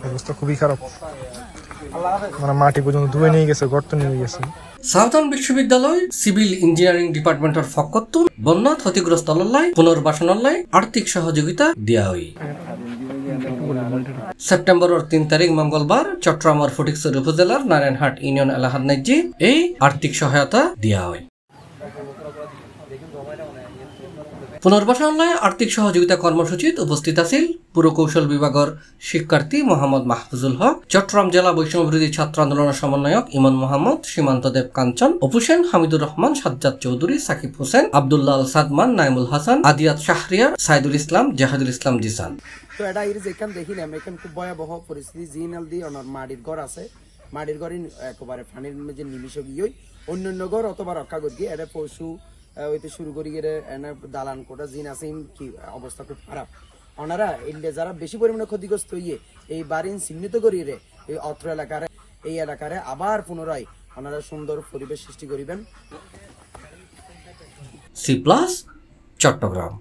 অবস্থা খুবই খারাপ, মানে মাটি পর্যন্ত ধুয়ে নিয়ে গেছে, গর্ত নিয়ে গেছে। সাউথার্ন বিশ্ববিদ্যালয় সিভিল ইঞ্জিনিয়ারিং ডিপার্টমেন্টের ফকত্তু বন্যা ক্ষতিগ্রস্ত লল্লাই পুনর্বাসনল্লাই আর্থিক সহযোগিতা দেওয়া হয়। সেপ্টেম্বরের 3 তারিখ মঙ্গলবার চট্টগ্রামের ফটিকছড়ি উপজেলার নারায়ণহাট ইউনিয়ন এলাকার নাইজি এই আর্থিক সহায়তা দেওয়া হয়। পুনর্বাসনলয় আর্থিক সহযোগিতা কর্মসূচিত উপস্থিত আছিল পুরকৌশল বিভাগের শিক্ষার্থী মোহাম্মদ মাহফুজুল হক, চট্টগ্রাম জেলা বৈষম্য বিরোধী ছাত্র আন্দোলনের সমন্বয়ক ইমন মোহাম্মদ, সীমান্ত দেব কাঞ্চন, অপুসেন, হামিদুর রহমান, সাজ্জাদ চৌধুরী, সাকিব হোসেন, আব্দুল্লাহ আল সাদমান, নাইমুল হাসান, আদিয়াত শাহরিয়ার, সাইদুল ইসলাম, জাহাদুল ইসলাম জিসান। তো এটা যেখান দেখিলাম এখান খুব ভয়াবহ পরিস্থিতি। জিনাল দিয়ে ওনার মাটির ঘর আছে, মাটির ঘরে একেবারে পানির মধ্যে নিমিশ গিয়ে অন্যান্য ঘর অথবা রক্ষা করি এটা পশু হইতে শুরু করি এনে দালান কোটা জিন আছে কি অবস্থা খুব খারাপ। ওনারা এলে যারা বেশি পরিমাণে ক্ষতিগ্রস্ত হইয়ে এই বাড়িন চিহ্নিত করিয়ে এই অত্র এলাকারে এই এলাকারে আবার পুনরায় ওনারা সুন্দর পরিবেশ সৃষ্টি করিবেন। C+ চট্টগ্রাম।